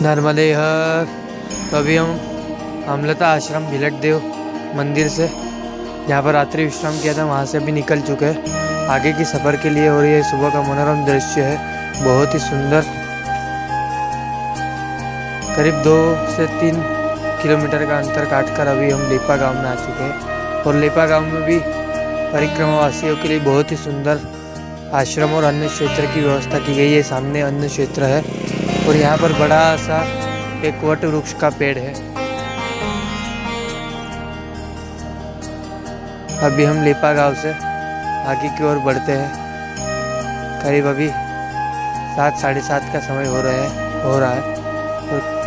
नर्मदे हर। तो अभी हम अमलता आश्रम भिलट देव मंदिर से जहाँ पर रात्रि विश्राम किया था वहाँ से अभी निकल चुके हैं आगे की सफ़र के लिए। और ये सुबह का मनोरम दृश्य है, बहुत ही सुंदर। करीब 2 से 3 किलोमीटर का अंतर काटकर अभी हम लेपा गांव में आ चुके हैं। और लेपा गांव में भी परिक्रमा वासियों के लिए बहुत ही सुंदर आश्रम और अन्य क्षेत्र की व्यवस्था की गई है। सामने अन्य क्षेत्र है और यहाँ पर बड़ा सा एक वट वृक्ष का पेड़ है। अभी हम लेपा गांव से आगे की ओर बढ़ते हैं। करीब अभी 7 साढ़े 7 का समय हो रहा है और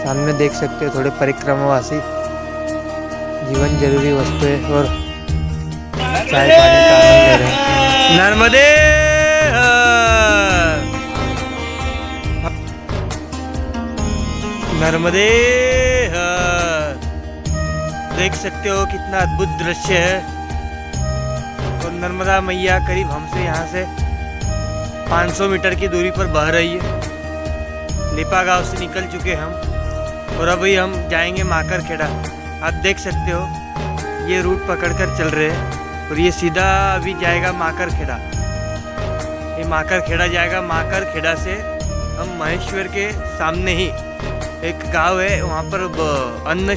सामने देख सकते हो थोड़े परिक्रमावासी जीवन जरूरी वस्तुएं और चाय पानी का आनंद ले रहे हैं। नर्मदे नर्मदे देख सकते हो कितना अद्भुत दृश्य है। और नर्मदा मैया करीब हमसे यहाँ से 500 मीटर की दूरी पर बह रही है। लिपा गांव से निकल चुके हम और अभी हम जाएंगे माकरखेड़ा। आप देख सकते हो ये रूट पकड़कर चल रहे हैं और ये सीधा अभी जाएगा माकरखेड़ा। ये माकरखेड़ा जाएगा। माकरखेड़ा से हम महेश्वर के सामने ही एक गांव है, वहाँ पर अन्न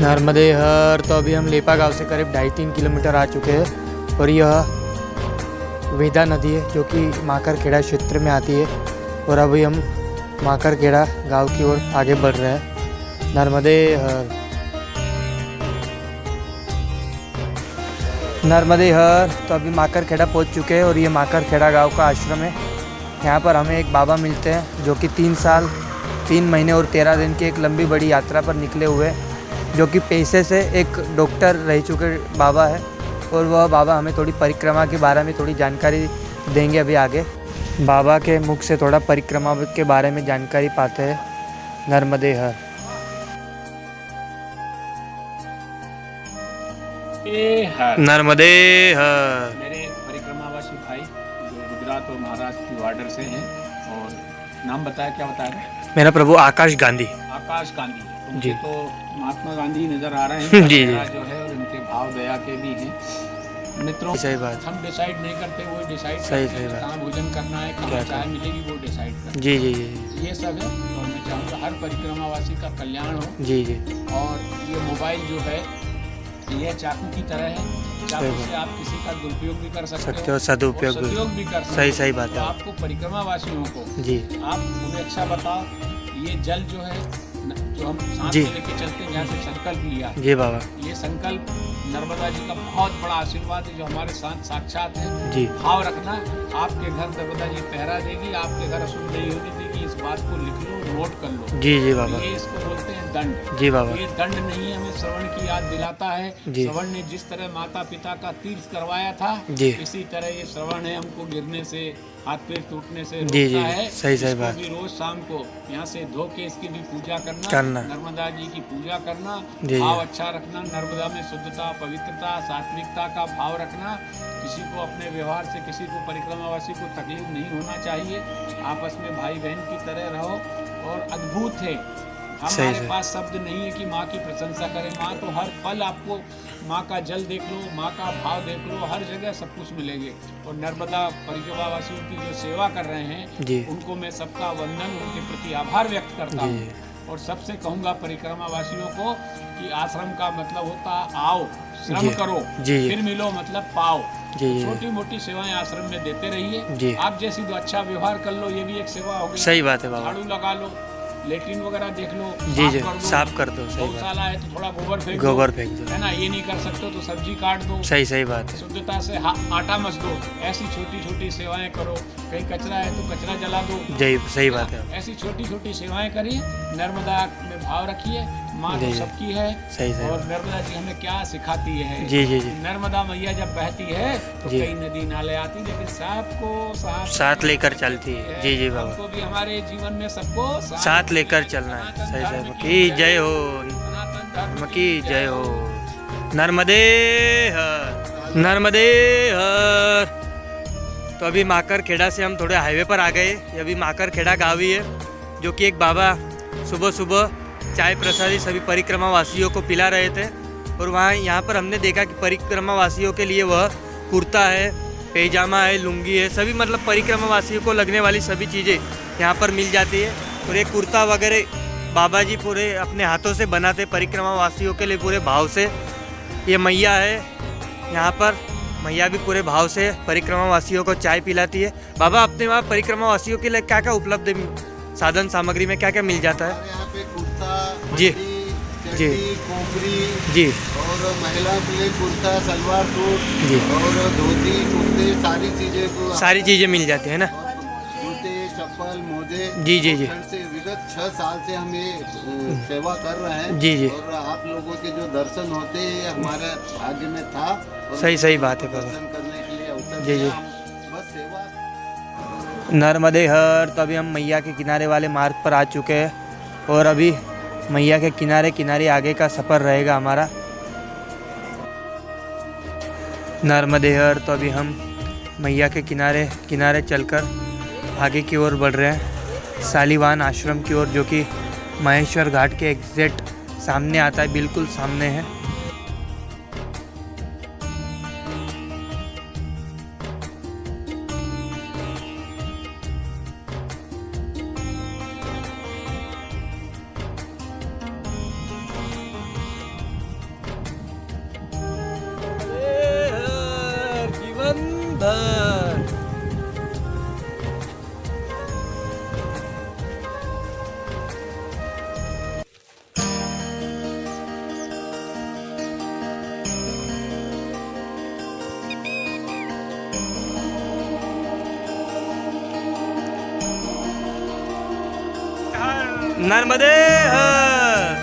नर्मदे हर। तो अभी हम लेपा गांव से करीब 2.5-3 किलोमीटर आ चुके हैं और यह वेदा नदी है जो कि माकरखेड़ा क्षेत्र में आती है। और अभी हम माकरखेड़ा गांव की ओर आगे बढ़ रहे हैं। नर्मदे हर नर्मदे हर। तो अभी माकरखेड़ा पहुंच चुके हैं और ये माकरखेड़ा गांव का आश्रम है। यहाँ पर हमें एक बाबा मिलते हैं जो कि 3 महीने और 13 दिन की एक लंबी बड़ी यात्रा पर निकले हुए हैं, जो कि पेशे से एक डॉक्टर रह चुके बाबा है। और वह बाबा हमें थोड़ी परिक्रमा के बारे में थोड़ी जानकारी देंगे अभी आगे। बाबा के मुख से थोड़ा परिक्रमा के बारे में जानकारी पाते हैं। नर्मदे हर। नर्मदे हर। मेरे परिक्रमावासी भाई जो गुजरात और महाराष्ट्र की बॉर्डर से हैं। और नाम बताया, क्या बताया? मेरा प्रभु आकाश गांधी। आकाश गांधी जी। जी। तो महात्मा गांधी नजर आ रहे हैं। जी जी। जो है और इनके भाव दया के भी हैं। मित्रों, सही बात। हम डिसाइड नहीं करते, वो डिसाइड सही करते हैं। बात। कहाँ भोजन करना है, कहाँ चाय मिलेगी, वो डिसाइड करते हैं। जी जी जी ये सब है। और मैं चाहूँगा हर परिक्रमावासी का कल्याण हो। जी जी। और ये मोबाइल जो है ये चाकू की तरह है। चाकू से आप किसी का दुरुपयोग भी कर सकते हो, सदुपयोग भी कर सकते हो। सही बात है। तो आपको परिक्रमावासियों को जी आप उन्हें अच्छा बताओ। ये जल जो है जो हम सांस जी। में लेके चलते हैं, जहाँ से संकल्प लिया, जी बाबा। ये संकल्प नर्मदा जी का बहुत बड़ा आशीर्वाद है जो हमारे साथ साक्षात है। जी। भाव रखना, आपके घर नर्मदा जी पहरा देगी, आपके घर अशुभ नहीं होने देगी। इस बात को लिख लो, नोट कर लो। जी जी बाबा। ये इसको बोलते हैं दंड। जी बाबा। ये दंड नहीं, हमें श्रवण की याद दिलाता है। जी। श्रवण ने जिस तरह माता पिता का तीर्थ करवाया था, जी। इसी तरह ये श्रवण है हमको गिरने से, हाथ पैर टूटने से जी रोकता जी। है। सही इसको बात। भी रोज शाम को यहाँ से धो के इसकी भी पूजा करना। नर्मदा जी की पूजा करना, जी। भाव अच्छा रखना। नर्मदा में शुद्धता, पवित्रता, सात्विकता का भाव रखना। किसी को अपने व्यवहार से, किसी को परिक्रमावासी को तकलीफ नहीं होना चाहिए। आपस में भाई बहन की तरह रहो। और अद्भुत है, हमारे पास शब्द नहीं है कि माँ की प्रशंसा करें। माँ तो हर पल आपको, माँ का जल देख लो, माँ का भाव देख लो, हर जगह सब कुछ मिलेंगे। और नर्मदा परिक्रमावासियों की जो सेवा कर रहे हैं उनको मैं सबका वंदन, उनके प्रति आभार व्यक्त करता हूँ। और सबसे कहूँगा परिक्रमावासियों को कि आश्रम का मतलब होता आओ, श्रम करो, फिर मिलो, मतलब पाओ। छोटी मोटी सेवाएं आश्रम में देते रहिए। आप जैसी तो अच्छा व्यवहार कर लो, ये भी एक सेवा हो गई। सही बात है बाबा। झाड़ू लगा लो, लेटरिन वगैरह देख लो, जी जी, साफ कर दो। सही गौशाला है तो थोड़ा गोबर फेंक दो, है ना। ये नहीं कर सकते तो सब्जी काट दो। सही बात है। शुद्धता से आटा मस दो। ऐसी छोटी छोटी सेवाएं करो। कहीं कचरा है तो कचरा जला दो। सही बात है। ऐसी छोटी छोटी सेवाएं करिए। नर्मदा में भाव रखिए। माँ तो सबकी है। सही और नर्मदा जी हमें क्या सिखाती है। जी जी जी। नर्मदा मैया जब बहती है तो कई नदी नाले आती, लेकिन सबको साथ लेकर चलती है। जी जी बाबा। हमको भी हमारे जीवन में सबको साथ लेकर चलना है। सही की जय हो, धर्म की जय हो। नर्मदे हर। नर्मदे हर। तो अभी माकरखेड़ा से हम थोड़े हाईवे पर आ गए। अभी माकरखेड़ा गाँव ही है जो कि एक बाबा सुबह सुबह चाय प्रसादी सभी परिक्रमा वासियों को पिला रहे थे। और वहाँ यहाँ पर हमने देखा कि परिक्रमा वासियों के लिए वह कुर्ता है, पैजामा है, लुंगी है, सभी मतलब परिक्रमा वासियों को लगने वाली सभी चीज़ें यहाँ पर मिल जाती है। और ये कुर्ता वगैरह बाबा जी पूरे अपने हाथों से बनाते परिक्रमा वासियों के लिए पूरे भाव से। ये मैया है यहाँ पर, मैया भी पूरे भाव से परिक्रमा वासियों को चाय पिलाती है। बाबा अपने वहाँ परिक्रमा वासियों के लिए क्या क्या उपलब्ध है, साधन सामग्री में क्या क्या मिल जाता है? यहाँ पे कुर्ता, जी जी कोपरी जी और महिला के लिए कुर्ता, सलवार सूट जी और धोती, कुर्ते, सारी चीज़ें मिल जाती है ना। जूते, चप्पल, मोजे। जी जी जी से विगत 6 साल से हम ये सेवा कर रहे हैं। जी जी। और आप लोगों के जो दर्शन होते हैं हमारे भाग्य में था। सही बात है बाबा। दर्शन करने के लिए अवसर जी जी। दिया। हम बस सेवा। नर्मदे हर। तो अभी हम मैया के किनारे वाले मार्ग पर आ चुके हैं और अभी मैया के किनारे किनारे आगे का सफ़र रहेगा हमारा। नर्मदे हर। तो अभी हम मैया के किनारे किनारे चलकर आगे की ओर बढ़ रहे हैं, सालीवान आश्रम की ओर, जो कि महेश्वर घाट के एग्जैक्ट सामने आता है, बिल्कुल सामने है। नर्मदे हर।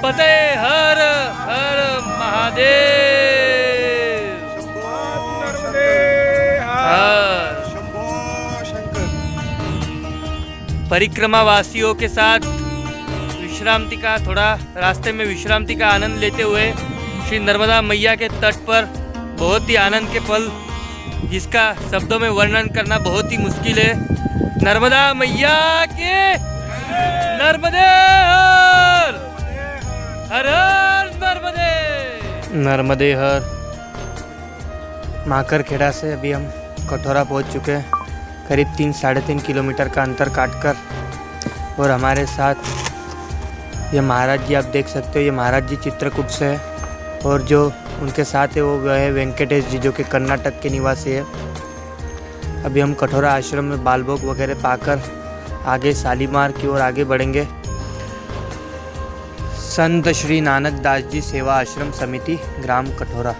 फतेह हर हर महादेव। परिक्रमा वासियों के साथ विश्रांति का, थोड़ा रास्ते में विश्रांति का आनंद लेते हुए श्री नर्मदा मैया के तट पर बहुत ही आनंद के पल, जिसका शब्दों में वर्णन करना बहुत ही मुश्किल है। नर्मदा मैया के नर्मदे हर हर हर नर्मदे। नर्मदे हर। माकरखेड़ा से अभी हम कटोरा पहुंच चुके हैं, करीब 3-3.5 किलोमीटर का अंतर काटकर। और हमारे साथ ये महाराज जी, आप देख सकते हो, ये महाराज जी चित्रकूट से है। और जो उनके साथ है वो है वेंकटेश जी, जो कि कर्नाटक के निवासी है। अभी हम कठोरा आश्रम में बालभोग वगैरह पाकर आगे शालीमार की ओर आगे बढ़ेंगे। संत श्री नानक दास जी सेवा आश्रम समिति, ग्राम कठोरा।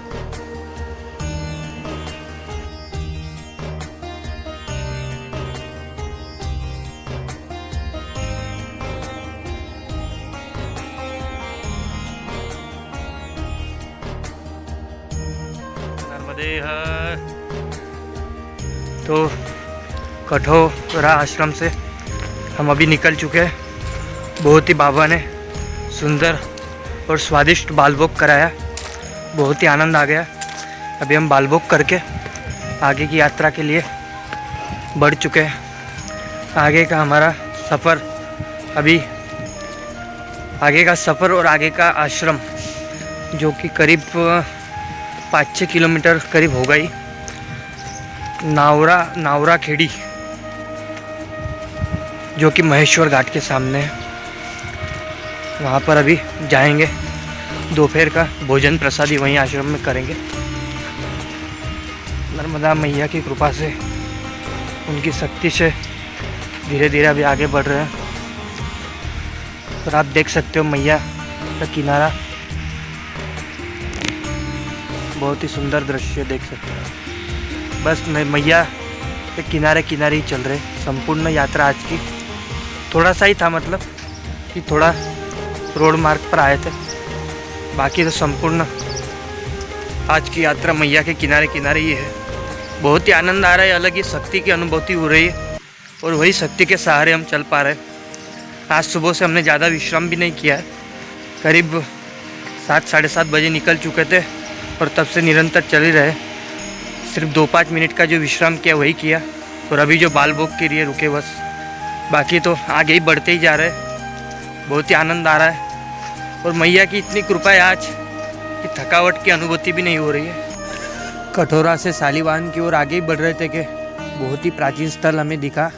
नर्मदे हर। तो कठोरा आश्रम से हम अभी निकल चुके हैं। बहुत ही बाबा ने सुंदर और स्वादिष्ट बालभोग कराया, बहुत ही आनंद आ गया। अभी हम बालभोग करके आगे की यात्रा के लिए बढ़ चुके हैं। आगे का हमारा सफ़र, अभी आगे का सफ़र और आगे का आश्रम, जो कि करीब 5-6 किलोमीटर करीब होगा ही, नावरा खेड़ी, जो कि महेश्वर घाट के सामने है। वहाँ पर अभी जाएंगे, दोपहर का भोजन प्रसादी वहीं आश्रम में करेंगे। नर्मदा मैया की कृपा से, उनकी शक्ति से धीरे धीरे अभी आगे बढ़ रहे हैं। और आप देख सकते हो मैया का किनारा, बहुत ही सुंदर दृश्य देख सकते हो। बस मैं मैया के किनारे किनारे ही चल रहे। संपूर्ण यात्रा आज की थोड़ा सा ही था, मतलब कि थोड़ा रोड मार्ग पर आए थे। बाकी तो संपूर्ण आज की यात्रा मैया के किनारे किनारे ही है। बहुत ही आनंद आ रहा है, अलग ही शक्ति की अनुभूति हो रही है और वही शक्ति के सहारे हम चल पा रहे हैं। आज सुबह से हमने ज़्यादा विश्राम भी नहीं किया है, करीब 7 साढ़े 7 बजे निकल चुके थे और तब से निरंतर चल ही रहे। सिर्फ 2-5 मिनट का जो विश्राम किया वही किया और अभी जो बाल भोग के लिए रुके बस, बाकी तो आगे ही बढ़ते ही जा रहे हैं। बहुत ही आनंद आ रहा है और मैया की इतनी कृपा है आज कि थकावट की अनुभूति भी नहीं हो रही है। कठोरा से सालीवान की ओर आगे ही बढ़ रहे थे कि बहुत ही प्राचीन स्थल हमें दिखा,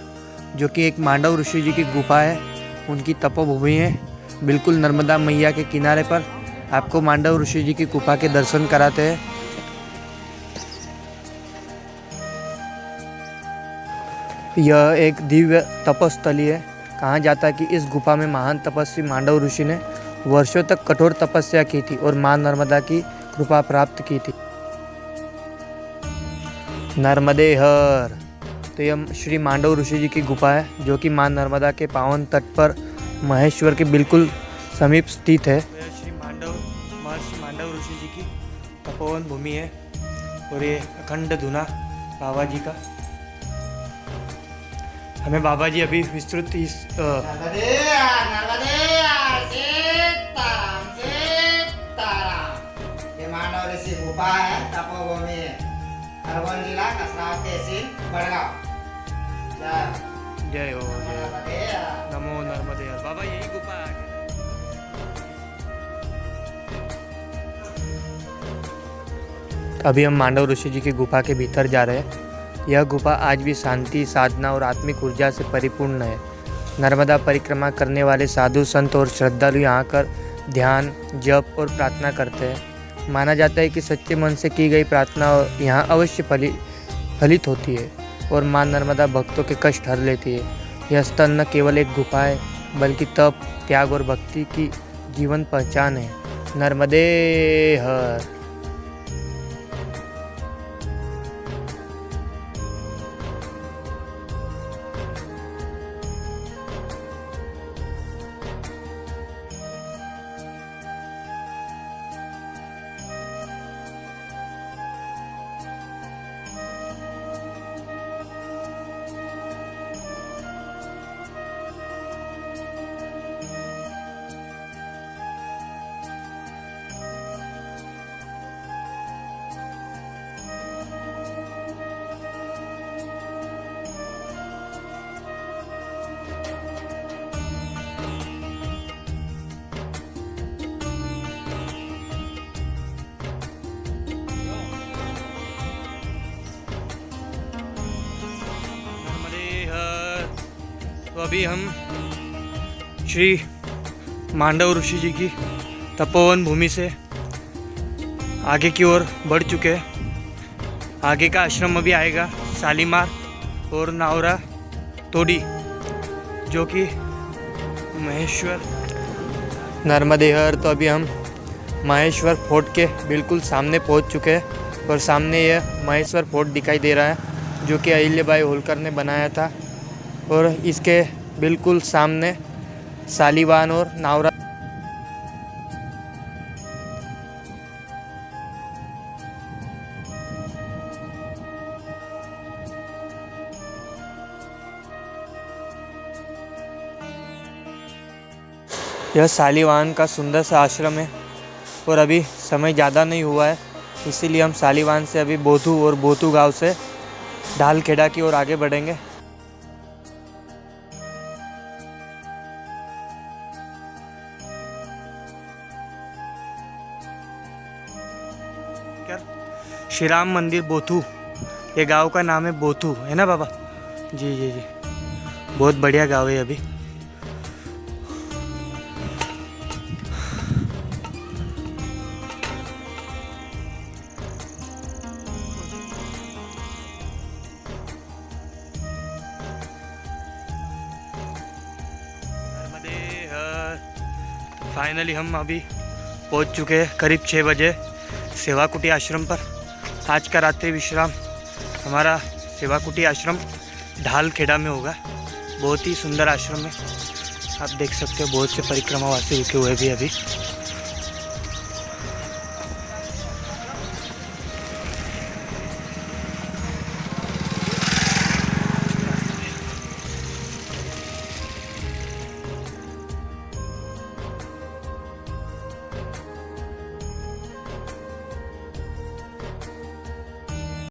जो कि एक मांडव ऋषि जी की गुफा है, उनकी तपोभूमि है। बिल्कुल नर्मदा मैया के किनारे पर आपको मांडव ऋषि जी की गुफा के दर्शन कराते हैं। यह एक दिव्य तपस्थली है। कहा जाता है कि इस गुफा में महान तपस्वी मांडव ऋषि ने वर्षों तक कठोर तपस्या की थी और मां नर्मदा की कृपा प्राप्त की थी। नर्मदे हर, तो यह श्री मांडव ऋषि जी की गुफा है, जो कि मां नर्मदा के पावन तट पर महेश्वर के बिल्कुल समीप स्थित है। श्री महर्षि मांडव ऋषि जी की तपोवन भूमि है और ये अखंड धुना बाबा जी का। हमें बाबा जी अभी विस्तृत ये मांडव ऋषि गुफा है, तपोभूमि है, अरवल जिला कसराव तहसील बड़गांव। जय हो, नमो नर्मदे। बाबा यही गुफा है। अभी हम मांडव ऋषि जी की गुफा के भीतर जा रहे हैं। यह गुफा आज भी शांति, साधना और आत्मिक ऊर्जा से परिपूर्ण है। नर्मदा परिक्रमा करने वाले साधु संत और श्रद्धालु यहाँ कर ध्यान, जप और प्रार्थना करते हैं। माना जाता है कि सच्चे मन से की गई प्रार्थना यहाँ अवश्य फलित होती है और मां नर्मदा भक्तों के कष्ट हर लेती है। यह स्थल न केवल एक गुफा है, बल्कि तप, त्याग और भक्ति की जीवन पहचान है। नर्मदे हर। तो अभी हम श्री मांडव ऋषि जी की तपोवन भूमि से आगे की ओर बढ़ चुके हैं। आगे का आश्रम अभी आएगा सालीमार और नावरा तोड़ी, जो कि महेश्वर नर्मदेहर। तो अभी हम महेश्वर फोर्ट के बिल्कुल सामने पहुंच चुके हैं और सामने यह महेश्वर फोर्ट दिखाई दे रहा है, जो कि अहिल्याबाई होलकर ने बनाया था। और इसके बिल्कुल सामने सालीवान और नावरा। यह सालीवान का सुंदर सा आश्रम है और अभी समय ज़्यादा नहीं हुआ है, इसीलिए हम सालीवान से अभी बोथू और बोथू गांव से ढालखेड़ा की ओर आगे बढ़ेंगे। श्री राम मंदिर बोथू, ये गांव का नाम है बोथू, है ना बाबा? जी जी जी, बहुत बढ़िया गांव है। अभी फाइनली हम अभी पहुंच चुके हैं करीब 6 बजे सेवाकुटी आश्रम पर। आज का रात्रि विश्राम हमारा सेवाकुटी आश्रम ढालखेड़ा में होगा। बहुत ही सुंदर आश्रम है। आप देख सकते हो बहुत से परिक्रमावासी रुके हुए भी अभी।